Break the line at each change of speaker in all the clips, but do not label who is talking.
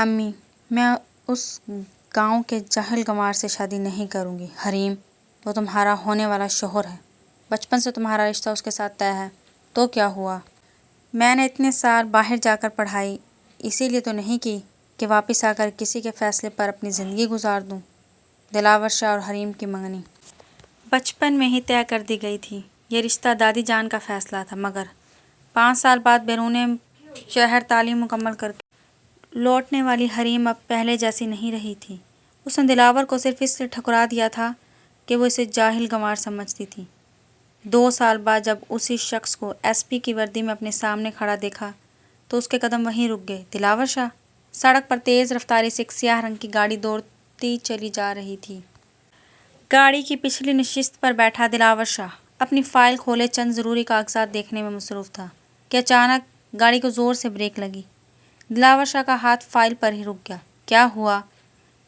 امی، میں اس گاؤں کے جاہل گنوار سے شادی نہیں کروں گی۔ حریم، وہ تمہارا ہونے والا شوہر ہے، بچپن سے تمہارا رشتہ اس کے ساتھ طے ہے۔ تو کیا ہوا؟ میں نے اتنے سال باہر جا کر پڑھائی اسی لیے تو نہیں کی کہ واپس آ کر کسی کے فیصلے پر اپنی زندگی گزار دوں۔ دلاور شاہ اور حریم کی منگنی بچپن میں ہی طے کر دی گئی تھی۔ یہ رشتہ دادی جان کا فیصلہ تھا، مگر 5 سال بعد بیرون شہر تعلیم مکمل کر کے لوٹنے والی حریم اب پہلے جیسی نہیں رہی تھی۔ اس نے دلاور کو صرف اس لیے ٹھکرا دیا تھا کہ وہ اسے جاہل گنوار سمجھتی تھی۔ 2 سال بعد جب اسی شخص کو ایس پی کی وردی میں اپنے سامنے کھڑا دیکھا تو اس کے قدم وہیں رک گئے۔ دلاور شاہ سڑک پر تیز رفتاری سے ایک سیاہ رنگ کی گاڑی دوڑتی چلی جا رہی تھی۔ گاڑی کی پچھلی نشست پر بیٹھا دلاور شاہ اپنی فائل کھولے چند ضروری کاغذات دیکھنے میں مصروف تھا کہ اچانک گاڑی کو زور سے بریک لگی۔ دلاور شاہ کا ہاتھ فائل پر ہی رک گیا۔ کیا ہوا؟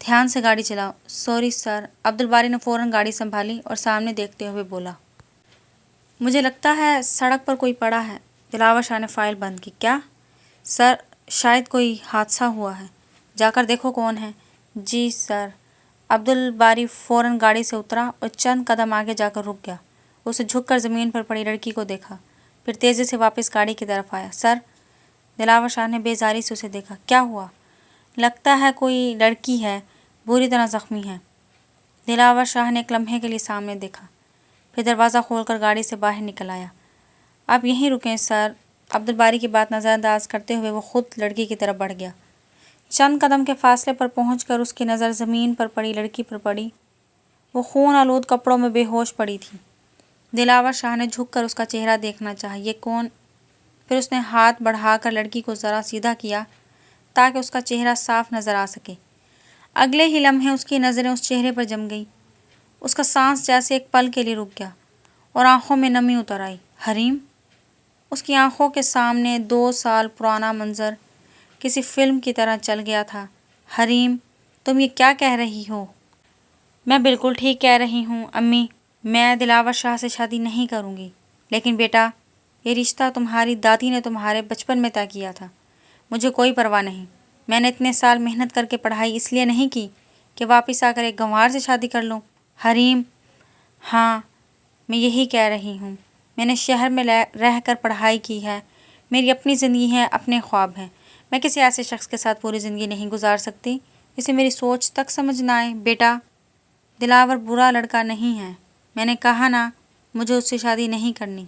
دھیان سے گاڑی چلاؤ۔ Sorry sir. عبدالباری نے فوراً گاڑی سنبھالی اور سامنے دیکھتے ہوئے بولا۔ مجھے لگتا ہے سڑک پر کوئی پڑا ہے۔ دلاور شاہ نے فائل بند کی۔ کیا؟ سر، شاید کوئی حادثہ ہوا ہے۔ جا کر دیکھو کون ہے۔ جی سر۔ عبدالباری فوراً گاڑی سے اترا اور چند قدم آگے جا کر رک گیا۔ اسے جھک کر زمین پر پڑی لڑکی کو دیکھا، پھر تیزی سے واپس گاڑی کی طرف آیا۔ سر، دلاور شاہ نے بیزاری سے اسے دیکھا۔ کیا ہوا؟ لگتا ہے کوئی لڑکی ہے، بری طرح زخمی ہے۔ دلاور شاہ نے ایک لمحے کے لیے سامنے دیکھا، پھر دروازہ کھول کر گاڑی سے باہر نکل آیا۔ آپ یہیں رکیں سر۔ عبدالباری کی بات نظر انداز کرتے ہوئے وہ خود لڑکی کی طرف بڑھ گیا۔ چند قدم کے فاصلے پر پہنچ کر اس کی نظر زمین پر پڑی لڑکی پر پڑی۔ وہ خون آلود کپڑوں میں بے ہوش پڑی تھی۔ دلاور شاہ نے جھک کر اس کا چہرہ دیکھنا چاہا۔ یہ کون؟ پھر اس نے ہاتھ بڑھا کر لڑکی کو ذرا سیدھا کیا تاکہ اس کا چہرہ صاف نظر آ سکے۔ اگلے ہی لمحے اس کی نظریں اس چہرے پر جم گئی۔ اس کا سانس جیسے ایک پل کے لیے رک گیا اور آنکھوں میں نمی اتر آئی۔ حریم! اس کی آنکھوں کے سامنے 2 سال پرانا منظر کسی فلم کی طرح چل گیا تھا۔ حریم، تم یہ کیا کہہ رہی ہو؟ میں بالکل ٹھیک کہہ رہی ہوں امی، میں دلاور شاہ سے شادی نہیں کروں گی۔ لیکن بیٹا، یہ رشتہ تمہاری دادی نے تمہارے بچپن میں طے کیا تھا۔ مجھے کوئی پرواہ نہیں۔ میں نے اتنے سال محنت کر کے پڑھائی اس لیے نہیں کی کہ واپس آ کر ایک گنوار سے شادی کر لوں۔ حریم! ہاں، میں یہی کہہ رہی ہوں۔ میں نے شہر میں رہ کر پڑھائی کی ہے، میری اپنی زندگی ہے، اپنے خواب ہیں۔ میں کسی ایسے شخص کے ساتھ پوری زندگی نہیں گزار سکتی جسے میری سوچ تک سمجھ نہ آئے۔ بیٹا، دلاور برا لڑکا نہیں ہے۔ میں نے کہا نا، مجھے اس سے شادی نہیں کرنی۔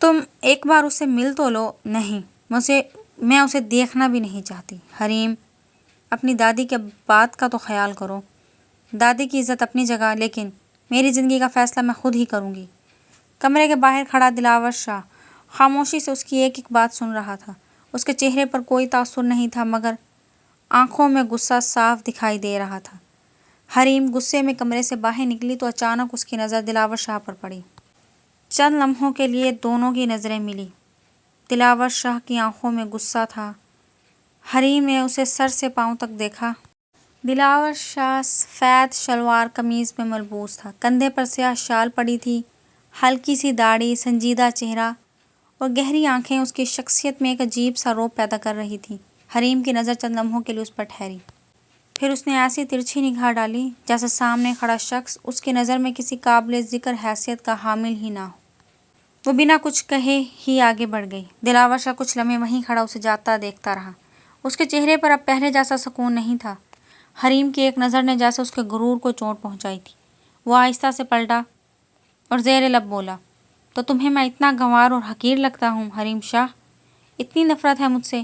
تم ایک بار اس سے مل تو لو۔ نہیں، میں اسے دیکھنا بھی نہیں چاہتی۔ حریم، اپنی دادی کے بات کا تو خیال کرو۔ دادی کی عزت اپنی جگہ، لیکن میری زندگی کا فیصلہ میں خود ہی کروں گی۔ کمرے کے باہر کھڑا دلاور شاہ خاموشی سے اس کی ایک ایک بات سن رہا تھا۔ اس کے چہرے پر کوئی تاثر نہیں تھا، مگر آنکھوں میں غصہ صاف دکھائی دے رہا تھا۔ حریم غصے میں کمرے سے باہر نکلی تو اچانک اس کی نظر دلاور شاہ پر پڑی۔ چند لمحوں کے لیے دونوں کی نظریں ملی۔ دلاور شاہ کی آنکھوں میں غصہ تھا۔ حریم نے اسے سر سے پاؤں تک دیکھا۔ دلاور شاہ سفید شلوار قمیض میں ملبوس تھا، کندھے پر سیاہ شال پڑی تھی۔ ہلکی سی داڑھی، سنجیدہ چہرہ اور گہری آنکھیں اس کی شخصیت میں ایک عجیب سا رعب پیدا کر رہی تھیں۔ حریم کی نظر چند لمحوں کے لیے اس پر ٹھہری، پھر اس نے ایسی ترچھی نگاہ ڈالی جیسے سامنے کھڑا شخص اس کی نظر میں کسی قابل ذکر حیثیت کا حامل ہی نہ ہو۔ وہ بنا کچھ کہے ہی آگے بڑھ گئی۔ دلاور شاہ کچھ لمحے وہیں کھڑا اسے جاتا دیکھتا رہا۔ اس کے چہرے پر اب پہلے جیسا سکون نہیں تھا۔ حریم کی ایک نظر نے جیسے اس کے غرور کو چوٹ پہنچائی تھی۔ وہ آہستہ سے پلٹا اور زیر لب بولا، تو تمہیں میں اتنا گنوار اور حقیر لگتا ہوں حریم شاہ؟ اتنی نفرت ہے مجھ سے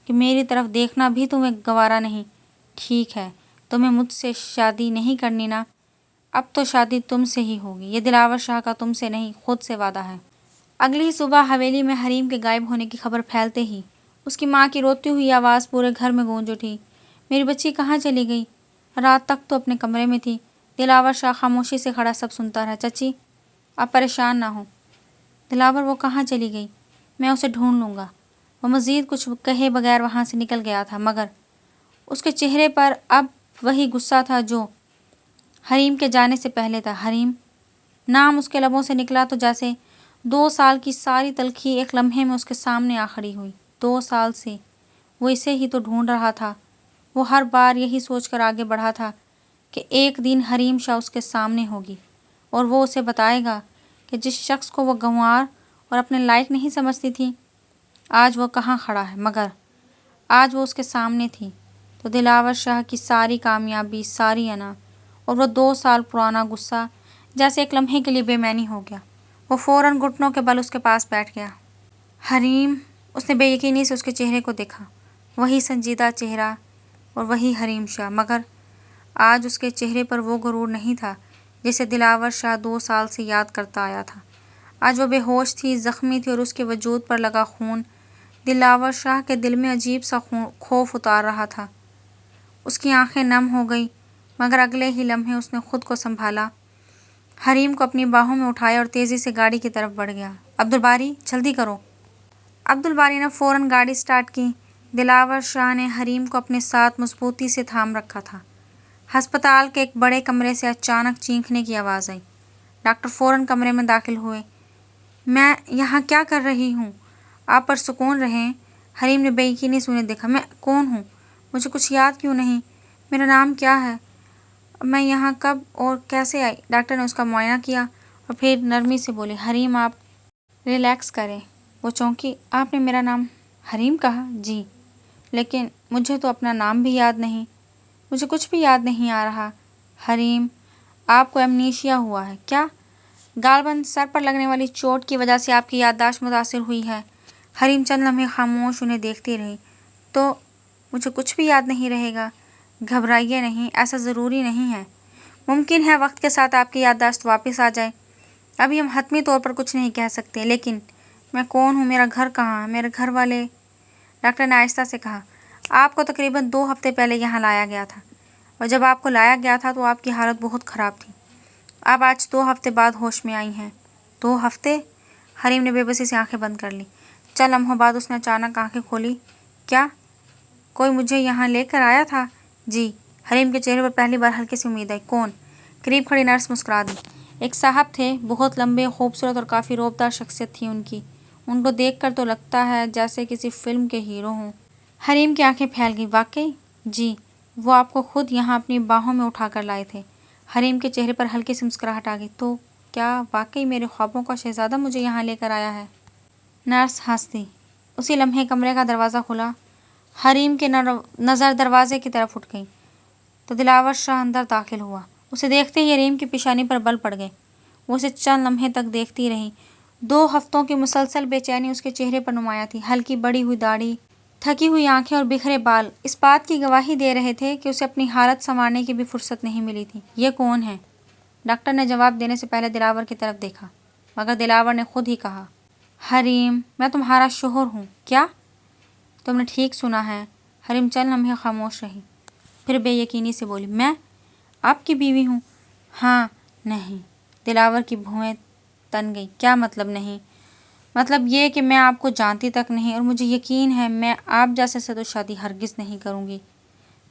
کہ میری طرف دیکھنا بھی تمہیں گوارا نہیں؟ ٹھیک ہے، تمہیں مجھ سے شادی نہیں کرنی نا؟ اب تو شادی تم سے ہی ہوگی۔ یہ دلاور شاہ کا تم سے نہیں، خود سے وعدہ ہے۔ اگلی ہی صبح حویلی میں حریم کے غائب ہونے کی خبر پھیلتے ہی اس کی ماں کی روتی ہوئی آواز پورے گھر میں گونج اٹھی۔ میری بچی کہاں چلی گئی؟ رات تک تو اپنے کمرے میں تھی۔ دلاور شاہ خاموشی سے کھڑا سب سنتا رہا۔ چچی، آپ پریشان نہ ہوں۔ دلاور، وہ کہاں چلی گئی؟ میں اسے ڈھونڈ لوں گا۔ وہ مزید کچھ کہے بغیر وہاں سے نکل گیا تھا، مگر اس کے چہرے پر اب وہی غصہ تھا جو حریم کے جانے سے پہلے تھا۔ حریم نام اس کے لبوں سے نکلا تو جیسے 2 سال کی ساری تلخی ایک لمحے میں اس کے سامنے آ کھڑی ہوئی۔ 2 سال سے وہ اسے ہی تو ڈھونڈ رہا تھا، وہ ہر بار یہی سوچ کر آگے بڑھا تھا کہ ایک دن حریم شاہ اس کے سامنے ہوگی اور وہ اسے بتائے گا کہ جس شخص کو وہ گنوار اور اپنے لائق نہیں سمجھتی تھی آج وہ کہاں کھڑا ہے، مگر آج وہ اس کے سامنے تھی تو دلاور شاہ کی ساری کامیابی، ساری انا اور وہ 2 سال پرانا غصہ جیسے ایک لمحے کے لیے بے معنی ہو گیا۔ وہ فوراً گھٹنوں کے بل اس کے پاس بیٹھ گیا۔ حریم، اس نے بے یقینی سے اس کے چہرے کو دیکھا، وہی سنجیدہ چہرہ اور وہی حریم شاہ، مگر آج اس کے چہرے پر وہ غرور نہیں تھا جسے دلاور شاہ 2 سال سے یاد کرتا آیا تھا۔ آج وہ بے ہوش تھی، زخمی تھی اور اس کے وجود پر لگا خون دلاور شاہ کے دل میں عجیب سا خوف اتار رہا تھا۔ اس کی آنکھیں نم ہو گئی، مگر اگلے ہی لمحے اس نے خود کو سنبھالا، حریم کو اپنی باہوں میں اٹھایا اور تیزی سے گاڑی کی طرف بڑھ گیا۔ عبدالباری، جلدی کرو۔ عبدالباری نے فوراً گاڑی سٹارٹ کی۔ دلاور شاہ نے حریم کو اپنے ساتھ مضبوطی سے تھام رکھا تھا۔ ہسپتال کے ایک بڑے کمرے سے اچانک چینخنے کی آواز آئی۔ ڈاکٹر فوراً کمرے میں داخل ہوئے۔ میں یہاں کیا کر رہی ہوں؟ آپ پر سکون رہیں۔ حریم نے بے یقینی سے انہیں دیکھا۔ میں کون ہوں؟ مجھے کچھ یاد کیوں نہیں؟ میرا نام کیا ہے؟ میں یہاں کب اور کیسے آئی؟ ڈاکٹر نے اس کا معائنہ کیا اور پھر نرمی سے بولے، حریم آپ ریلیکس کریں۔ وہ چونکی۔ آپ نے میرا نام حریم کہا؟ جی، لیکن مجھے تو اپنا نام بھی یاد نہیں۔ مجھے کچھ بھی یاد نہیں آ رہا۔ حریم، آپ کو ایمنیشیا ہوا ہے کیا؟ غالباً سر پر لگنے والی چوٹ کی وجہ سے آپ کی یادداشت متاثر ہوئی ہے۔ حریم چند لمحے خاموش انہیں دیکھتی رہی۔ تو مجھے کچھ بھی یاد نہیں رہے گا؟ گھبرائیے نہیں، ایسا ضروری نہیں ہے۔ ممکن ہے وقت کے ساتھ آپ کی یادداشت واپس آ جائے۔ ابھی ہم حتمی طور پر کچھ نہیں کہہ سکتے، لیکن میں کون ہوں، میرا گھر کہاں ہے، میرے گھر والے؟ ڈاکٹر نے آہستہ سے کہا، آپ کو تقریباً 2 ہفتے پہلے یہاں لایا گیا تھا، اور جب آپ کو لایا گیا تھا تو آپ کی حالت بہت خراب تھی۔ آپ آج 2 ہفتے بعد ہوش میں آئی ہیں۔ 2 ہفتے؟ حریم نے بے بسی سے آنکھیں بند کر لی۔ چند لمحوں بعد اس نے اچانک آنکھیں کھولی۔ کیا کوئی مجھے یہاں لے کر آیا تھا؟ جی۔ حریم کے چہرے پر پہلی بار ہلکی سی امید آئی۔ کون؟ قریب کھڑی نرس مسکرا دی۔ ایک صاحب تھے، بہت لمبے، خوبصورت اور کافی رعب دار شخصیت تھی ان کی۔ ان کو دیکھ کر تو لگتا ہے جیسے کسی فلم کے ہیرو ہوں۔ حریم کی آنکھیں پھیل گئی۔ واقعی؟ جی، وہ آپ کو خود یہاں اپنی باہوں میں اٹھا کر لائے تھے۔ حریم کے چہرے پر ہلکی سی مسکراہٹ آ گئی۔ تو کیا واقعی میرے خوابوں کا شہزادہ مجھے یہاں لے کر آیا ہے؟ نرس ہنس دی۔ اسی لمحے کمرے کا دروازہ کھلا۔ حریم کی نظر دروازے کی طرف اٹھ گئی تو دلاور شاہ اندر داخل ہوا۔ اسے دیکھتے ہی حریم کی پیشانی پر بل پڑ گئے۔ وہ اسے چند لمحے تک دیکھتی رہی۔ 2 ہفتوں کی مسلسل بے چینی اس کے چہرے پر نمایاں تھی۔ ہلکی بڑی ہوئی داڑھی، تھکی ہوئی آنکھیں اور بکھرے بال اس بات کی گواہی دے رہے تھے کہ اسے اپنی حالت سنوارنے کی بھی فرصت نہیں ملی تھی۔ یہ کون ہے؟ ڈاکٹر نے جواب دینے سے پہلے دلاور کی طرف دیکھا، مگر دلاور نے خود ہی کہا، حریم، میں تمہارا شوہر ہوں۔ کیا؟ تم نے ٹھیک سنا ہے۔ حریم چند لمحے خاموش رہی، پھر بے یقینی سے بولی، میں آپ کی بیوی ہوں؟ ہاں۔ نہیں۔ دلاور کی بھویں تن گئی۔ کیا مطلب نہیں؟ مطلب یہ کہ میں آپ کو جانتی تک نہیں، اور مجھے یقین ہے میں آپ جیسے سے تو شادی ہرگز نہیں کروں گی۔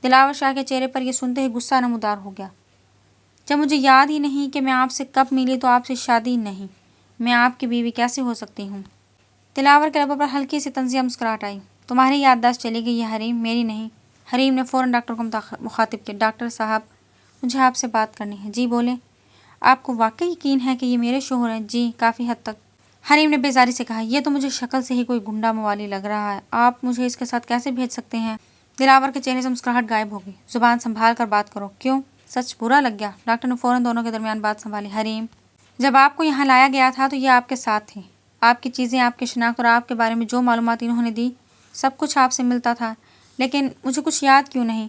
دلاور شاہ کے چہرے پر یہ سنتے ہی غصہ نمودار ہو گیا۔ جب مجھے یاد ہی نہیں کہ میں آپ سے کب ملی تو آپ سے شادی نہیں، میں آپ کی بیوی کیسے ہو سکتی ہوں؟ دلاور کے لبوں پر ہلکی سی طنزیہ مسکراہٹ آئی۔ تمہاری یادداشت چلی گئی ہے حریم، میری نہیں۔ حریم نے فوراً ڈاکٹر کو مخاطب کیا، ڈاکٹر صاحب، مجھے آپ سے بات کرنی ہے۔ جی بولیں۔ آپ کو واقعی یقین ہے کہ یہ میرے شوہر ہیں؟ جی، کافی حد تک۔ حریم نے بیزاری سے کہا، یہ تو مجھے شکل سے ہی کوئی گنڈا موالی لگ رہا ہے، آپ مجھے اس کے ساتھ کیسے بھیج سکتے ہیں؟ دلاور کے چہرے سے مسکراہٹ غائب ہو گئی۔ زبان سنبھال کر بات کرو۔ کیوں؟ سچ برا لگ گیا؟ ڈاکٹر نے فوراً دونوں کے درمیان بات سنبھالی۔ حریم، جب آپ کو یہاں لایا گیا تھا تو یہ آپ کے ساتھ تھے۔ آپ کی چیزیں، آپ کی شناخت اور آپ کے بارے میں جو معلومات انہوں نے دی، سب کچھ آپ سے ملتا تھا، لیکن مجھے کچھ یاد کیوں نہیں؟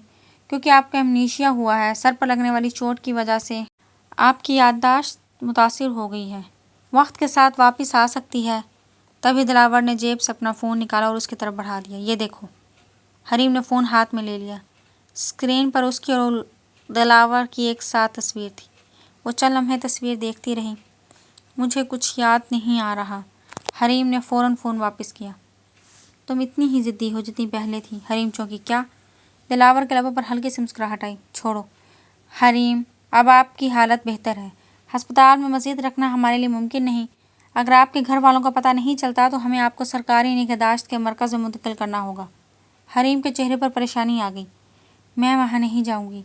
کیونکہ آپ کو ایمنیشیا ہوا ہے، سر پر لگنے والی چوٹ کی وجہ سے آپ کی یادداشت متاثر ہو گئی ہے، وقت کے ساتھ واپس آ سکتی ہے۔ تبھی دلاور نے جیب سے اپنا فون نکالا اور اس کی طرف بڑھا دیا۔ یہ دیکھو۔ حریم نے فون ہاتھ میں لے لیا۔ اسکرین پر اس کی اور دلاور کی ایک ساتھ تصویر تھی۔ وہ چند لمحے تصویر دیکھتی رہی۔ مجھے کچھ یاد نہیں آ رہا۔ حریم نے فوراً فون واپس کیا۔ تم اتنی ہی ضدی ہو جتنی پہلے تھی۔ حریم چونکی۔ کیا؟ دلاور کے لبوں پر ہلکی سی مسکراہٹ آئی۔ چھوڑو حریم، اب آپ کی حالت بہتر ہے، ہسپتال میں مزید رکھنا ہمارے لیے ممکن نہیں۔ اگر آپ کے گھر والوں کا پتہ نہیں چلتا تو ہمیں آپ کو سرکاری نگہداشت کے مرکز میں منتقل کرنا ہوگا۔ حریم کے چہرے پر پریشانی آ گئی۔ میں وہاں نہیں جاؤں گی،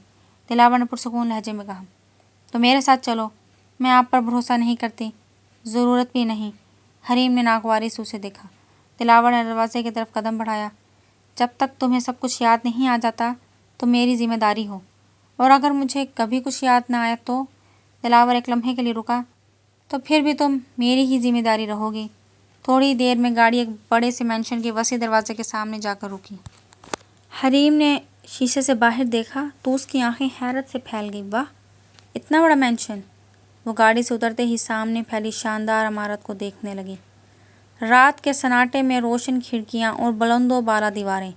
دلاور نے پرسکون لہجے میں کہا۔ تو میرے ساتھ چلو، میں آپ پر بھروسہ نہیں کرتی، ضرورت بھی نہیں۔ حریم نے ناگواری سے اسے دیکھا۔ دلاور نے دروازے کی طرف قدم بڑھایا۔ جب تک تمہیں سب کچھ یاد نہیں آ جاتا تو میری ذمہ داری ہو، اور اگر مجھے کبھی کچھ یاد نہ آیا تو؟ دلاور ایک لمحے کے لیے رکا۔ تو پھر بھی تم میری ہی ذمہ داری رہو گی۔ تھوڑی دیر میں گاڑی ایک بڑے سے مینشن کے وسیع دروازے کے سامنے جا کر رکی۔ حریم نے شیشے سے باہر دیکھا تو اس کی آنکھیں حیرت سے پھیل گئی۔ واہ، اتنا بڑا مینشن! وہ گاڑی سے اترتے ہی سامنے پھیلی شاندار عمارت کو دیکھنے لگی۔ رات کے سناٹے میں روشن کھڑکیاں اور بلند و بالا دیواریں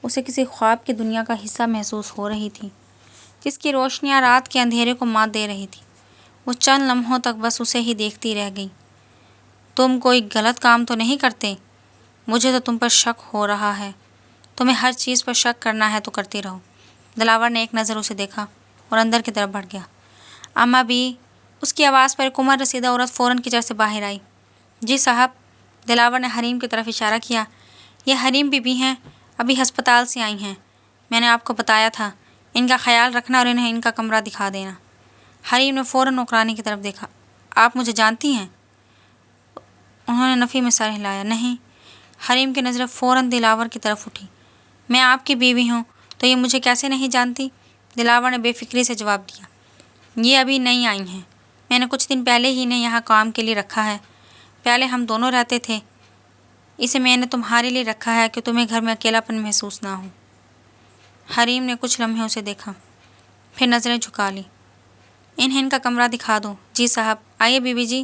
اسے کسی خواب کی دنیا کا حصہ محسوس ہو رہی تھی، جس کی روشنیاں رات کے اندھیرے کو مات دے رہی تھی۔ وہ چند لمحوں تک بس اسے ہی دیکھتی رہ گئی۔ تم کوئی غلط کام تو نہیں کرتے؟ مجھے تو تم پر شک ہو رہا ہے۔ تمہیں ہر چیز پر شک کرنا ہے تو کرتی رہو۔ دلاور نے ایک نظر اسے دیکھا اور اندر کی طرف بڑھ گیا۔ اماں بھی! اس کی آواز پر ایک عمر رسیدہ عورت فوراً کچن سے باہر آئی۔ جی صاحب، دلاور نے حریم کی طرف اشارہ کیا۔ یہ حریم بی بی ہیں، ابھی ہسپتال سے آئی ہیں۔ میں نے آپ کو بتایا تھا، ان کا خیال رکھنا اور انہیں ان کا کمرہ دکھا دینا۔ حریم نے فوراً نوکرانی کی طرف دیکھا۔ آپ مجھے جانتی ہیں؟ انہوں نے نفی میں سر ہلایا۔ نہیں۔ حریم کی نظریں فوراً دلاور کی طرف اٹھی۔ میں آپ کی بیوی ہوں تو یہ مجھے کیسے نہیں جانتی؟ دلاور نے بے فکری سے جواب دیا۔ یہ ابھی نئی آئی ہیں، میں نے کچھ دن پہلے ہی انہیں یہاں کام کے لیے رکھا ہے۔ پہلے ہم دونوں رہتے تھے، اسے میں نے تمہارے لیے رکھا ہے کہ تمہیں گھر میں اکیلا پن محسوس نہ ہو۔ حریم نے کچھ لمحے اسے دیکھا، پھر نظریں جھکا لی۔ انہیں ان کا کمرہ دکھا دو۔ جی صاحب، آئیے بی بی جی۔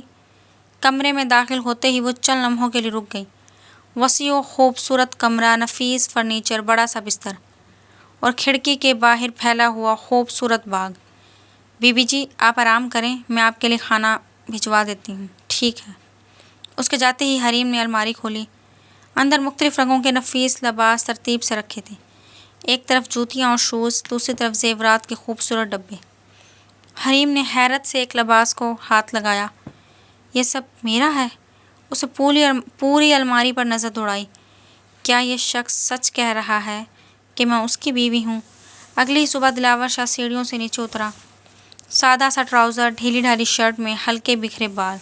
کمرے میں داخل ہوتے ہی وہ چند لمحوں کے لیے رک گئی۔ وسیع و خوبصورت کمرہ، نفیس فرنیچر، بڑا سا بستر اور کھڑکی کے باہر پھیلا ہوا خوبصورت باغ۔ بی بی جی، آپ آرام کریں، میں آپ کے لیے کھانا بھجوا دیتی ہوں۔ ٹھیک ہے۔ اس کے جاتے ہی حریم نے الماری کھولی۔ اندر مختلف رنگوں کے نفیس لباس ترتیب سے رکھے تھے۔ ایک طرف جوتیاں اور شوز، دوسری طرف زیورات کے خوبصورت ڈبے۔ حریم نے حیرت سے ایک لباس کو ہاتھ لگایا۔ یہ سب میرا ہے؟ اسے پوری الماری پر نظر دوڑائی۔ کیا یہ شخص سچ کہہ رہا ہے کہ میں اس کی بیوی ہوں؟ اگلی ہی صبح دلاور شاہ سیڑھیوں سے نیچے اترا۔ سادہ سا ٹراؤزر، ڈھیلی ڈھالی شرٹ میں ہلکے بکھرے بال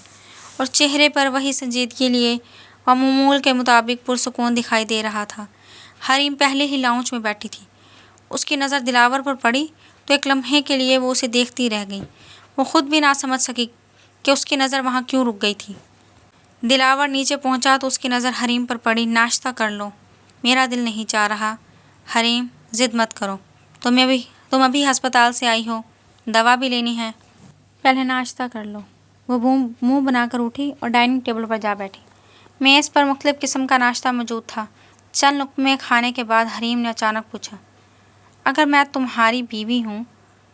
اور چہرے پر وہی سنجیدگی لیے وہ معمول کے مطابق پرسکون دکھائی دے رہا تھا۔ حریم پہلے ہی لاؤنج میں بیٹھی تھی۔ اس کی نظر دلاور پر پڑی تو ایک لمحے کے لیے وہ اسے دیکھتی رہ گئی۔ وہ خود بھی نہ سمجھ سکی کہ اس کی نظر وہاں کیوں رک گئی تھی۔ دلاور نیچے پہنچا تو اس کی نظر حریم پر پڑی۔ ناشتہ کر لو، میرا دل نہیں چاہ رہا۔ حریم، ضد مت کرو، تم ابھی ہسپتال سے آئی ہو، دوا بھی لینی ہے، پہلے ناشتہ کر لو۔ وہ منہ بنا کر اٹھی اور ڈائننگ ٹیبل پر جا بیٹھی۔ میز پر مختلف قسم کا ناشتہ موجود تھا۔ چند لقمے کھانے کے بعد حریم نے اچانک پوچھا، اگر میں تمہاری بیوی ہوں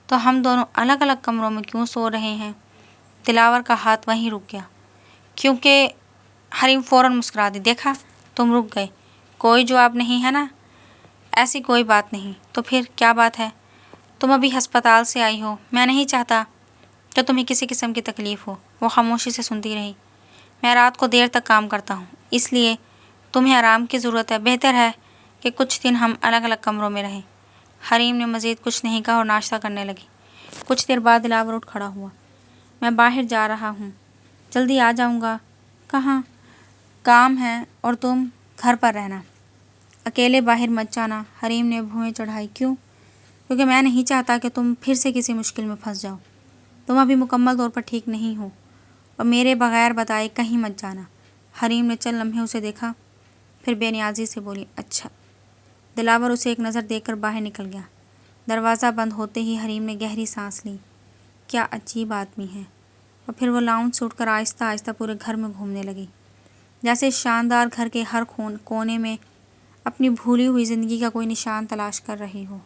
تو ہم دونوں الگ الگ کمروں میں کیوں سو رہے ہیں؟ دلاور کا ہاتھ وہیں رک گیا، کیونکہ حریم فوراً مسکرا دی۔ دیکھا، تم رک گئے، کوئی جواب نہیں ہے نا؟ ایسی کوئی بات نہیں، تو پھر کیا بات ہے؟ تم ابھی ہسپتال سے آئی ہو، میں نہیں چاہتا کہ تمہیں کسی قسم کی تکلیف ہو۔ وہ خاموشی سے سنتی رہی۔ میں رات کو دیر تک کام کرتا ہوں، اس لیے تمہیں آرام کی ضرورت ہے، بہتر ہے کہ کچھ دن ہم الگ الگ کمروں میں رہیں۔ حریم نے مزید کچھ نہیں کہا اور ناشتہ کرنے لگی۔ کچھ دیر بعد دلاور اٹھ کھڑا ہوا۔ میں باہر جا رہا ہوں، جلدی آ جاؤں گا۔ کہاں؟ کام ہے، اور تم گھر پر رہنا، اکیلے باہر مت جانا۔ حریم نے بھویں چڑھائی۔ کیوں؟ کیونکہ میں نہیں چاہتا کہ تم پھر سے کسی مشکل میں پھنس جاؤ۔ تم ابھی مکمل طور پر ٹھیک نہیں ہو، اور میرے بغیر بتائے کہیں مت جانا۔ حریم نے چند لمحے اسے دیکھا، پھر بے نیازی سے بولی، اچھا۔ دلاور اسے ایک نظر دیکھ کر باہر نکل گیا۔ دروازہ بند ہوتے ہی حریم نے گہری سانس لی۔ کیا عجیب آدمی ہے۔ اور پھر وہ لاؤنج سے اٹھ کر آہستہ آہستہ پورے گھر میں گھومنے لگی، جیسے شاندار گھر کے ہر کونے میں اپنی بھولی ہوئی زندگی کا کوئی نشان تلاش کر رہی ہو۔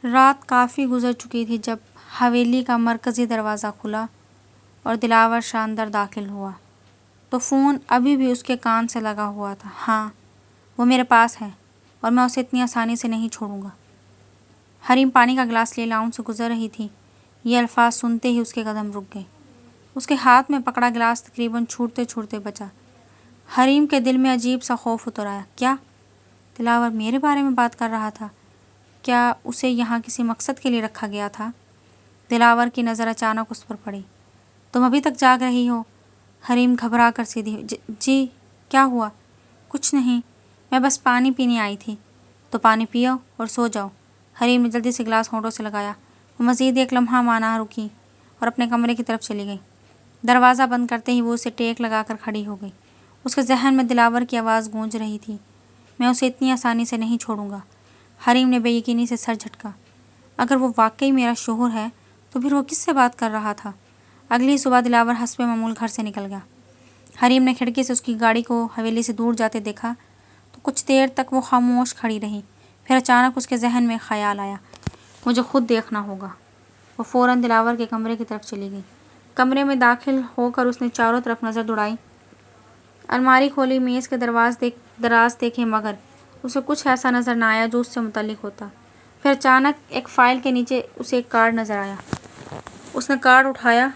رات کافی گزر چکی تھی جب حویلی کا مرکزی دروازہ کھلا اور دلاور شاہ اندر داخل ہوا تو فون ابھی بھی اس کے کان سے لگا ہوا تھا۔ ہاں، وہ میرے پاس ہے اور میں اسے اتنی آسانی سے نہیں چھوڑوں گا۔ حریم پانی کا گلاس لیے لاؤنج سے گزر رہی تھی۔ یہ الفاظ سنتے ہی اس کے قدم رک گئے۔ اس کے ہاتھ میں پکڑا گلاس تقریباً چھوٹتے چھوٹتے بچا۔ حریم کے دل میں عجیب سا خوف اتر آیا۔ کیا؟ دلاور میرے بارے میں بات کر رہا تھا؟ کیا اسے یہاں کسی مقصد کے لیے رکھا گیا تھا؟ دلاور کی نظر اچانک اس پر پڑی۔ تم ابھی تک جاگ رہی ہو؟ حریم گھبرا کر سیدھی ہوئی۔ جی کیا ہوا؟ کچھ نہیں، میں بس پانی پینے آئی تھی۔ تو پانی پیو اور سو جاؤ۔ حریم نے جلدی سے گلاس ہونٹوں سے لگایا۔ وہ مزید ایک لمحہ مانا رکی اور اپنے کمرے کی طرف چلی گئی۔ دروازہ بند کرتے ہی وہ اسے ٹیک لگا کر کھڑی ہو گئی۔ اس کے ذہن میں دلاور کی آواز گونج رہی تھی، میں اسے اتنی آسانی سے نہیں چھوڑوں گا۔ حریم نے بے یقینی سے سر جھٹکا۔ اگر وہ واقعی میرا شوہر ہے تو پھر وہ کس سے بات کر رہا تھا؟ اگلی صبح دلاور حسب معمول گھر سے نکل گیا۔ حریم نے کھڑکی سے اس کی گاڑی کو حویلی سے دور جاتے دیکھا تو کچھ دیر تک وہ خاموش کھڑی رہی۔ پھر اچانک اس کے ذہن میں خیال آیا، مجھے خود دیکھنا ہوگا۔ وہ فوراً دلاور کے کمرے کی طرف چلی گئی۔ کمرے میں داخل ہو کر اس نے چاروں طرف نظر دوڑائی، الماری کھولی، میز کے دراز دیکھے، مگر اسے کچھ ایسا نظر نہ آیا جو اس سے متعلق ہوتا۔ پھر اچانک ایک فائل کے نیچے اسے ایک کارڈ نظر آیا۔ اس نے کارڈ اٹھایا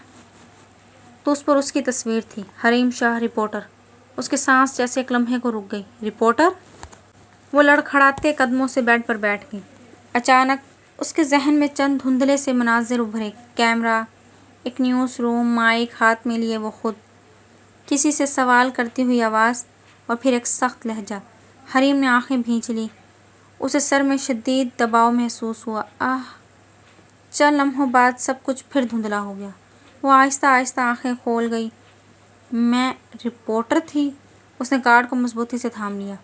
تو اس پر اس کی تصویر تھی، حریم شاہ رپورٹر۔ اس کی سانس جیسے ایک لمحے کو رک گئی۔ رپورٹر؟ وہ لڑکھڑاتے قدموں سے بیڈ پر بیٹھ گئی۔ اچانک اس کے ذہن میں چند دھندلے سے مناظر ابھرے، کیمرہ، ایک نیوز روم، مائک ہاتھ میں لیے وہ خود، کسی سے سوال کرتی ہوئی آواز، اور پھر ایک سخت لہجہ۔ حریم نے آنکھیں بھینچ لی، اسے سر میں شدید دباؤ محسوس ہوا۔ چند لمحوں بعد سب کچھ پھر دھندلا ہو گیا۔ وہ آہستہ آہستہ آنکھیں کھول گئی۔ میں رپورٹر تھی؟ اس نے کارڈ کو مضبوطی سے تھام لیا۔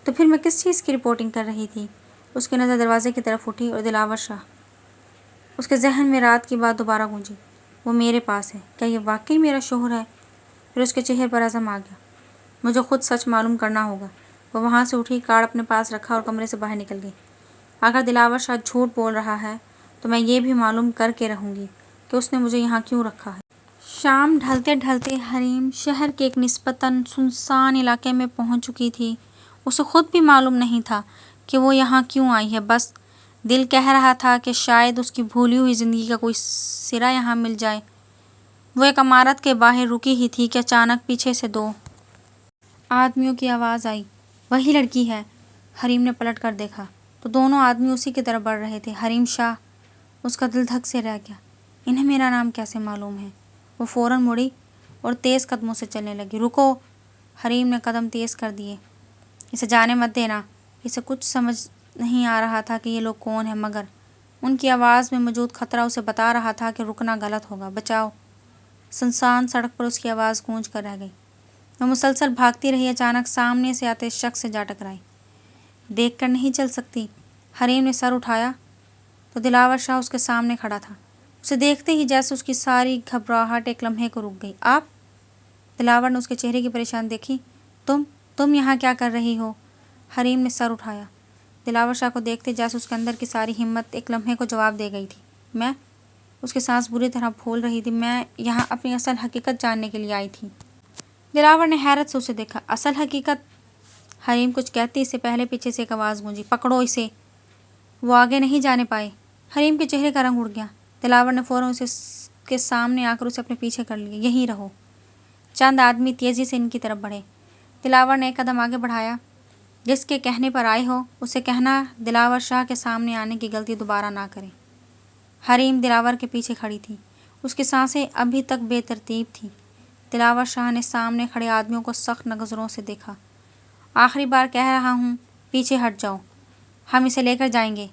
تو پھر میں کس چیز کی رپورٹنگ کر رہی تھی؟ اس کی نظر دروازے کی طرف اٹھی اور دلاور شاہ، اس کے ذہن میں رات کی بات دوبارہ گونجی۔ وہ میرے پاس ہے، کیا یہ واقعی میرا شوہر ہے؟ پھر اس کے چہرے پر عزم آ گیا، مجھے خود سچ معلوم کرنا ہوگا۔ وہ وہاں سے اٹھی، کارڈ اپنے پاس رکھا اور کمرے سے باہر نکل گئی۔ اگر دلاور شاہ جھوٹ بول رہا ہے تو میں یہ بھی معلوم کر کے رہوں گی کہ اس نے مجھے یہاں کیوں رکھا ہے۔ شام ڈھلتے ڈھلتے حریم شہر کے ایک نسبتاً سنسان علاقے میں پہنچ چکی تھی۔ اسے خود بھی معلوم نہیں تھا کہ وہ یہاں کیوں آئی ہے، بس دل کہہ رہا تھا کہ شاید اس کی بھولی ہوئی زندگی کا کوئی سرا یہاں مل جائے۔ وہ ایک عمارت کے باہر رکی ہی تھی کہ اچانک پیچھے سے دو آدمیوں کی آواز آئی۔ وہی لڑکی ہے۔ حریم نے پلٹ کر دیکھا تو دونوں آدمی اسی کی طرف بڑھ رہے تھے۔ حریم شاہ، اس کا دل دھک سے رہ گیا۔ انہیں میرا نام کیسے معلوم ہے؟ وہ فوراً مڑی اور تیز قدموں سے چلنے لگی۔ رکو! حریم نے قدم تیز کر دیے۔ اسے جانے مت دینا۔ اسے کچھ سمجھ نہیں آ رہا تھا کہ یہ لوگ کون ہیں، مگر ان کی آواز میں موجود خطرہ اسے بتا رہا تھا کہ رکنا غلط ہوگا۔ بچاؤ! سنسان سڑک پر اس کی آواز گونج کر رہ گئی۔ وہ مسلسل بھاگتی رہی، اچانک سامنے سے آتے شخص سے جا ٹکرائی۔ دیکھ کر نہیں چل سکتی؟ حریم نے سر اٹھایا تو دلاور شاہ اس کے سامنے کھڑا تھا۔ اسے دیکھتے ہی جیسے اس کی ساری گھبراہٹ ایک لمحے کو رک گئی۔ آپ؟ دلاور نے اس کے چہرے کی پریشانی دیکھی۔ تم یہاں کیا کر رہی ہو؟ حریم نے سر اٹھایا۔ دلاور شاہ کو دیکھتے جیسے اس کے اندر کی ساری ہمت ایک لمحے کو جواب دے گئی تھی۔ میں؟ اس کی سانس بری طرح پھول رہی تھی۔ میں یہاں اپنی اصل حقیقت جاننے کے لیے آئی تھی۔ دلاور نے حیرت سے اسے دیکھا۔ اصل حقیقت؟ حریم کچھ کہتی اس سے پہلے پیچھے سے ایک آواز گونجی، پکڑو اسے! وہ آگے نہیں جانے پائے۔ حریم کے چہرے کا رنگ اڑ گیا۔ دلاور نے فوراً اسے کے سامنے آ کر اسے اپنے پیچھے کر لیا۔ یہیں رہو! چند آدمی تیزی سے ان کی طرف بڑھے۔ دلاور نے ایک قدم آگے بڑھایا۔ جس کے کہنے پر آئے ہو اسے کہنا دلاور شاہ کے سامنے آنے کی غلطی دوبارہ نہ کرے۔ حریم دلاور کے پیچھے کھڑی تھی۔ اس کی سانسیں ابھی تک بے ترتیب تھیں۔ دلاور شاہ نے سامنے کھڑے آدمیوں کو سخت نظروں سے دیکھا۔ آخری بار کہہ رہا ہوں، پیچھے ہٹ جاؤ، ہم اسے لے کر جائیں گے۔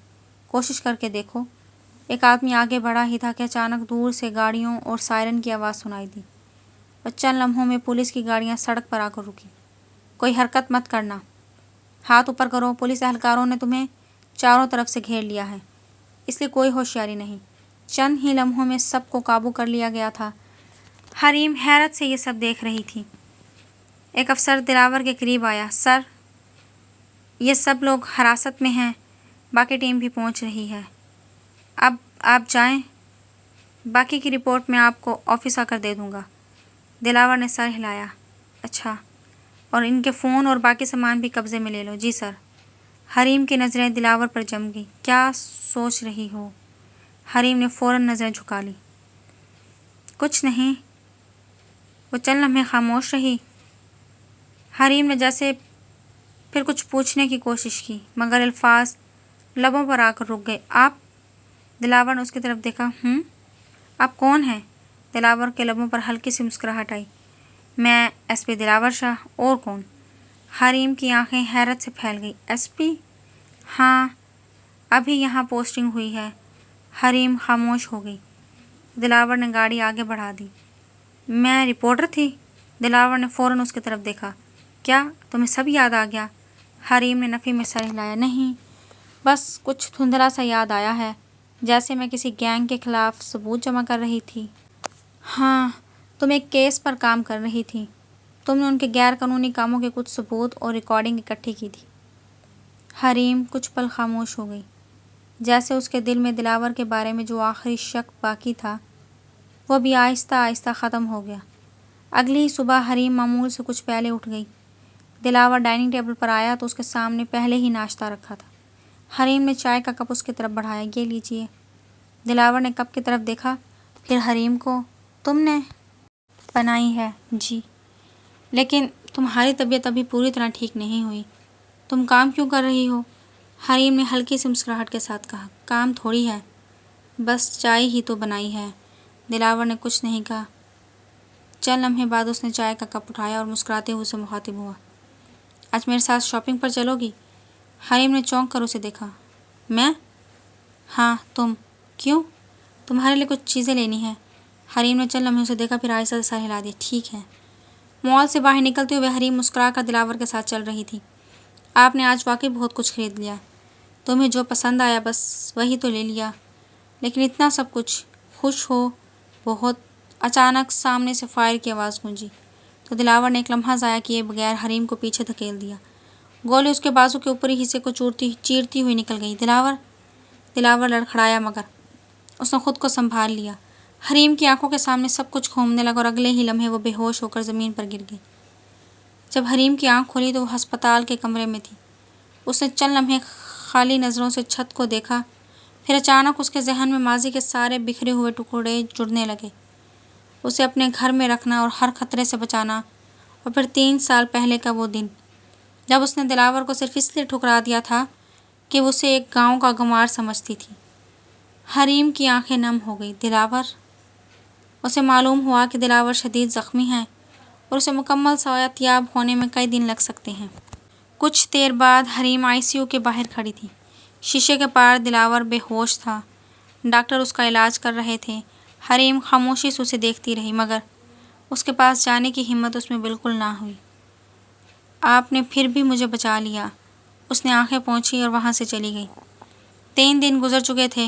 کوشش کر کے دیکھو۔ ایک آدمی آگے بڑھا ہی تھا کہ اچانک دور سے گاڑیوں اور سائرن کی آواز سنائی دی اور چند لمحوں میں پولیس کی گاڑیاں سڑک پر آ کر رکی۔ کوئی حرکت مت کرنا، ہاتھ اوپر کرو، پولیس اہلکاروں نے تمہیں چاروں طرف سے گھیر لیا ہے، اس لیے کوئی ہوشیاری نہیں۔ چند ہی لمحوں میں سب کو قابو کر لیا گیا تھا۔ حریم حیرت سے یہ سب دیکھ رہی تھی۔ ایک افسر دلاور کے قریب آیا۔ سر، یہ سب لوگ حراست میں ہیں، باقی ٹیم بھی پہنچ رہی ہے۔ اب آپ جائیں، باقی کی رپورٹ میں آپ کو آفس آ کر دے دوں گا۔ دلاور نے سر ہلایا۔ اچھا، اور ان کے فون اور باقی سامان بھی قبضے میں لے لو۔ جی سر۔ حریم کی نظریں دلاور پر جم گئی۔ کیا سوچ رہی ہو؟ حریم نے فوراً نظریں جھکا لی۔ کچھ نہیں۔ وہ چند لمحے خاموش رہی۔ حریم نے جیسے پھر کچھ پوچھنے کی کوشش کی، مگر الفاظ لبوں پر آ کر رک گئے۔ آپ؟ دلاور نے اس کی طرف دیکھا۔ آپ کون ہیں؟ دلاور کے لبوں پر ہلکی سی مسکراہٹ آئی۔ میں ایس پی دلاور شاہ، اور کون؟ حریم کی آنکھیں حیرت سے پھیل گئی۔ S P? ہاں، ابھی یہاں پوسٹنگ ہوئی ہے۔ حریم خاموش ہو گئی۔ دلاور نے گاڑی آگے بڑھا دی۔ میں رپورٹر تھی؟ دلاور نے فوراً اس کی طرف دیکھا۔ کیا تمہیں سب یاد آ گیا؟ حریم نے نفی میں سر ہلایا۔ نہیں، بس کچھ دھندلا سا یاد آیا ہے، جیسے میں کسی گینگ کے خلاف ثبوت جمع کر رہی تھی۔ ہاں، تم ایک کیس پر کام کر رہی تھی۔ تم نے ان کے غیر قانونی کاموں کے کچھ ثبوت اور ریکارڈنگ اکٹھی کی تھی۔ حریم کچھ پل خاموش ہو گئی، جیسے اس کے دل میں دلاور کے بارے میں جو آخری شک باقی تھا وہ بھی آہستہ آہستہ ختم ہو گیا۔ اگلی ہی صبح حریم معمول سے کچھ پہلے اٹھ گئی۔ دلاور ڈائننگ ٹیبل پر آیا تو اس کے سامنے پہلے ہی ناشتہ رکھا تھا۔ حریم نے چائے کا کپ اس کی طرف بڑھایا۔ یہ لیجئے۔ دلاور نے کپ کی طرف دیکھا، پھر حریم کو۔ تم نے بنائی ہے؟ جی۔ لیکن تمہاری طبیعت ابھی پوری طرح ٹھیک نہیں ہوئی۔ تم کام کیوں کر رہی ہو؟ حریم نے ہلکی سی مسکراہٹ کے ساتھ کہا۔ کام تھوڑی ہے، بس چائے ہی تو بنائی ہے۔ دلاور نے کچھ نہیں کہا۔ چند لمحے بعد اس نے چائے کا کپ اٹھایا اور مسکراتے ہوئے اسے مخاطب ہوا۔ آج میرے ساتھ شاپنگ پر چلو گی؟ حریم نے چونک کر اسے دیکھا۔ میں؟ ہاں تم۔ کیوں؟ تمہارے لیے کچھ چیزیں لینی ہیں۔ حریم نے چند لمحے اسے دیکھا، پھر آہستہ سے سر ہلا دیا۔ ٹھیک ہے۔ مال سے باہر نکلتے ہوئے حریم مسکرا کر دلاور کے ساتھ چل رہی تھی۔ آپ نے آج واقعی بہت کچھ خرید لیا۔ تمہیں جو پسند آیا بس وہی تو لے لیا۔ لیکن اتنا سب کچھ؟ خوش ہو؟ بہت۔ اچانک سامنے سے فائر کی آواز گونجی تو دلاور نے ایک لمحہ ضائع کیے بغیر حریم کو پیچھے دھکیل دیا۔ گولی اس کے بازو کے اوپری حصے کو چیرتی ہوئی نکل گئی۔ دلاور لڑکھڑایا، مگر اس نے خود کو سنبھال لیا۔ حریم کی آنکھوں کے سامنے سب کچھ گھومنے لگا اور اگلے ہی لمحے وہ بے ہوش ہو کر زمین پر گر گئی۔ جب حریم کی آنکھ کھلی تو وہ ہسپتال کے کمرے میں تھی۔ اس نے چند لمحے خالی نظروں سے چھت کو دیکھا، پھر اچانک اس کے ذہن میں ماضی کے سارے بکھرے ہوئے ٹکڑے جڑنے لگے۔ اسے اپنے گھر میں رکھنا اور ہر خطرے سے بچانا، اور پھر 3 سال پہلے کا وہ دن جب اس نے دلاور کو صرف اس لیے ٹھکرا دیا تھا کہ وہ اسے ایک گاؤں کا گنوار سمجھتی تھی۔ حریم کی آنکھیں نم ہو گئی۔ دلاور؟ اسے معلوم ہوا کہ دلاور شدید زخمی ہے اور اسے مکمل صحت یاب ہونے میں کئی دن لگ سکتے ہیں۔ کچھ دیر بعد حریم ICU کے باہر کھڑی تھی۔ شیشے کے پار دلاور بے ہوش تھا۔ ڈاکٹر اس کا علاج کر رہے تھے۔ حریم خاموشی سے اسے دیکھتی رہی، مگر اس کے پاس جانے کی ہمت اس میں بالکل نہ ہوئی۔ آپ نے پھر بھی مجھے بچا لیا۔ اس نے آنکھیں پونچھی اور وہاں سے چلی گئی۔ 3 دن گزر چکے تھے۔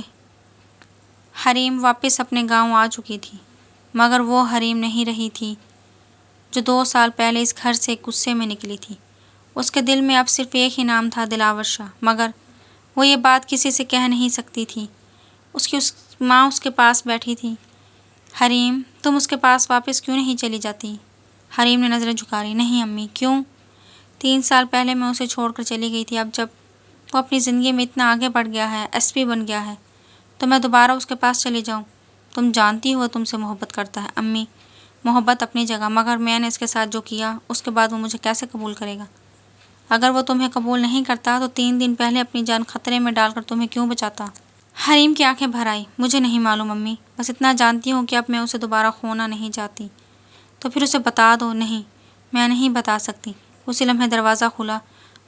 حریم واپس اپنے گاؤں آ چکی تھی، مگر وہ حریم نہیں رہی تھی جو 2 سال پہلے اس گھر سے غصے میں نکلی تھی۔ اس کے دل میں اب صرف ایک ہی نام تھا، دلاور شاہ، مگر وہ یہ بات کسی سے کہہ نہیں سکتی تھی۔ اس کی ماں اس کے پاس بیٹھی تھی۔ حریم، تم اس کے پاس واپس کیوں نہیں چلی جاتی؟ حریم نے نظریں جھکا لی۔ نہیں امی۔ کیوں؟ 3 سال پہلے میں اسے چھوڑ کر چلی گئی تھی۔ اب جب وہ اپنی زندگی میں اتنا آگے بڑھ گیا ہے، SP بن گیا ہے، تو میں دوبارہ اس کے پاس چلی جاؤں؟ تم جانتی ہو وہ تم سے محبت کرتا ہے۔ امی، محبت اپنی جگہ، مگر میں نے اس کے ساتھ جو کیا اس کے بعد وہ مجھے کیسے قبول کرے گا؟ اگر وہ تمہیں قبول نہیں کرتا تو 3 دن پہلے اپنی جان خطرے میں ڈال کر تمہیں کیوں بچاتا؟ حریم کی آنکھیں بھر آئیں۔ مجھے نہیں معلوم امی، بس اتنا جانتی ہوں کہ اب میں اسے دوبارہ کھونا نہیں چاہتی۔ تو پھر اسے بتا دو۔ نہیں، میں نہیں بتا سکتی۔ اسی لمحے دروازہ کھلا۔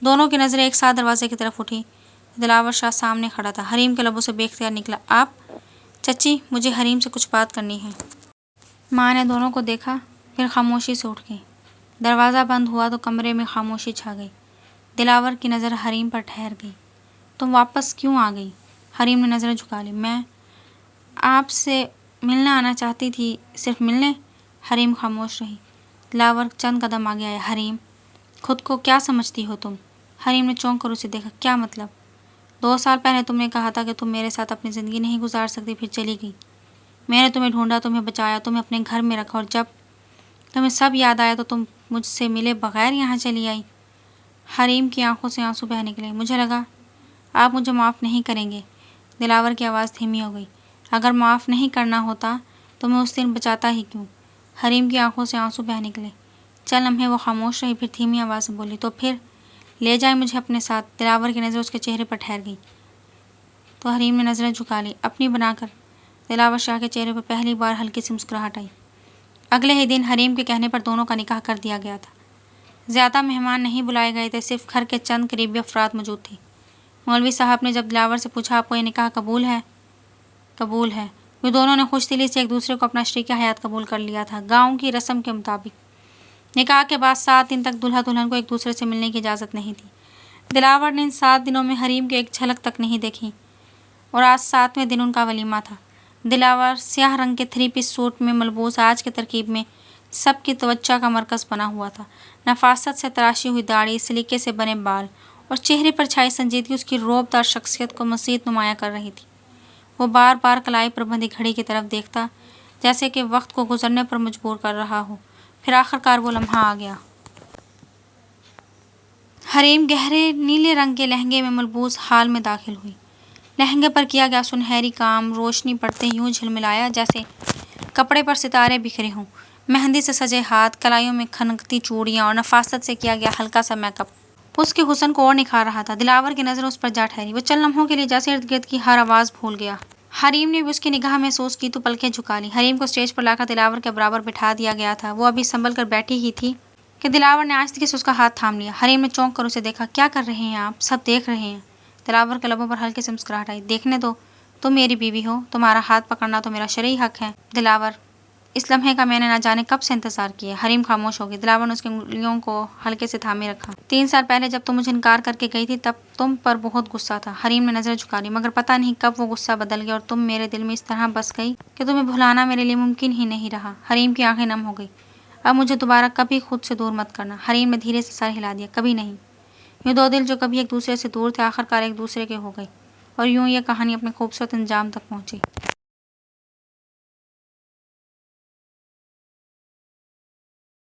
دونوں کی نظریں ایک ساتھ دروازے کی طرف اٹھی۔ دلاور شاہ سامنے کھڑا تھا۔ حریم کے لبوں سے بے اختیار نکلا، آپ؟ چچی، مجھے حریم سے کچھ بات کرنی ہے۔ ماں نے دونوں کو دیکھا، پھر خاموشی سے اٹھ گئی۔ دروازہ بند ہوا تو کمرے میں خاموشی چھا گئی۔ دلاور کی نظر حریم پر ٹھہر گئی۔ تم واپس کیوں آ گئی؟ حریم نے نظریں جھکا لی۔ میں آپ سے ملنے آنا چاہتی تھی۔ صرف ملنے؟ حریم خاموش رہی۔ دلاور چند قدم آگے آیا۔ حریم، خود کو کیا سمجھتی ہو تم؟ حریم نے چونک کر اسے دیکھا۔ کیا مطلب؟ 2 سال پہلے تم نے کہا تھا کہ تم میرے ساتھ اپنی زندگی نہیں گزار سکتی، پھر چلی گئی۔ میں نے تمہیں ڈھونڈا، تمہیں بچایا، تمہیں اپنے گھر میں رکھا، اور جب تمہیں سب یاد آیا تو تم مجھ سے ملے بغیر یہاں چلی آئی۔ حریم کی آنکھوں سے آنسو بہہ نکلے۔ مجھے لگا آپ مجھے معاف نہیں کریں گے۔ دلاور کی آواز دھیمی ہو گئی۔ اگر معاف نہیں کرنا ہوتا تو میں اس دن بچاتا ہی کیوں؟ حریم کی آنکھوں سے آنسو بہہ نکلے۔ چند لمحے وہ خاموش رہی، پھر دھیمی آواز سے بولی، تو پھر لے جائیں مجھے اپنے ساتھ۔ دلاور کی نظر اس کے چہرے پر ٹھہر گئی۔ تو حریم نے نظریں جھکا لی اپنی بنا کر۔ دلاور شاہ کے چہرے پر پہلی بار ہلکی سی مسکراہٹ آئی۔ اگلے ہی دن حریم کے کہنے پر دونوں کا نکاح کر دیا گیا تھا۔ زیادہ مہمان نہیں بلائے گئے تھے، صرف گھر کے چند قریبی افراد موجود تھے۔ مولوی صاحب نے جب دلاور سے پوچھا آپ کو یہ نکاح قبول ہے؟ قبول ہے۔ وہ دونوں نے خوش دلی سے ایک دوسرے کو اپنا شریک حیات قبول کر لیا تھا۔ گاؤں کی رسم کے مطابق نکاح کے بعد 7 دن تک دلہا دلہن کو ایک دوسرے سے ملنے کی اجازت نہیں تھی۔ دلاور نے ان 7 دنوں میں حریم کی ایک جھلک تک نہیں دیکھی اور آج 7ویں دن ان کا ولیمہ تھا۔ دلاور سیاہ رنگ کے 3 پیس سوٹ میں ملبوس آج کے ترکیب میں سب کی توجہ کا مرکز بنا ہوا تھا۔ نفاست سے تراشی ہوئی داڑھی، سلیقے سے بنے بال اور چہرے پر چھائی سنجیدگی اس کی رعب دار شخصیت کو مزید نمایاں کر رہی تھی۔ وہ بار بار کلائی پر بندھی گھڑی کی طرف دیکھتا جیسے کہ وقت کو گزرنے پر مجبور کر رہا ہو۔ پھر آخرکار وہ لمحہ آ گیا۔ حریم گہرے نیلے رنگ کے لہنگے میں ملبوس ہال میں داخل ہوئی۔ لہنگے پر کیا گیا سنہری کام روشنی پڑتے یوں جھلملایا جیسے کپڑے پر ستارے بکھرے ہوں۔ مہندی سے سجے ہاتھ، کلائیوں میں کھنکتی چوڑیاں اور نفاست سے کیا گیا ہلکا سا میک اپ اس کے حسن کو اور نکھار رہا تھا۔ دلاور کی نظر اس پر جا ٹھہری۔ وہ چند لمحوں کے لیے جیسے ارد گرد کی ہر آواز بھول گیا۔ حریم نے بھی اس کی نگاہ محسوس کی تو پلکیں جھکا لی۔ حریم کو اسٹیج پر لا کر دلاور کے برابر بٹھا دیا گیا تھا۔ وہ ابھی سنبھل کر بیٹھی ہی تھی کہ دلاور نے آہستگی سے اس کا ہاتھ تھام لیا۔ حریم نے چونک کر اسے دیکھا۔ کیا کر رہے ہیں آپ؟ سب دیکھ رہے ہیں۔ دلاور کے لبوں پر ہلکی سی مسکراہٹ آئی۔ دیکھنے دو، تم میری بیوی ہو، تمہارا ہاتھ پکڑنا تو میرا شرعی حق ہے۔ دلاور، اس لمحے کا میں نے نہ جانے کب سے انتظار کیا۔ حریم خاموش ہو گئی۔ دلاور نے اس کی انگلیوں کو ہلکے سے تھامے رکھا۔ 3 سال پہلے جب تم مجھے انکار کر کے گئی تھی تب تم پر بہت غصہ تھا۔ حریم نے نظریں جھکا لی، مگر پتہ نہیں کب وہ غصہ بدل گیا اور تم میرے دل میں اس طرح بس گئی کہ تمہیں بھلانا میرے لیے ممکن ہی نہیں رہا۔ حریم کی آنکھیں نم ہو گئی۔ اب مجھے دوبارہ کبھی خود سے دور مت کرنا۔ حریم نے دھیرے سے سر ہلا دیا۔ کبھی نہیں۔ یوں 2 دل جو کبھی ایک دوسرے سے دور تھے آخرکار ایک دوسرے کے ہو گئے اور یوں یہ کہانی اپنے خوبصورت انجام تک پہنچی۔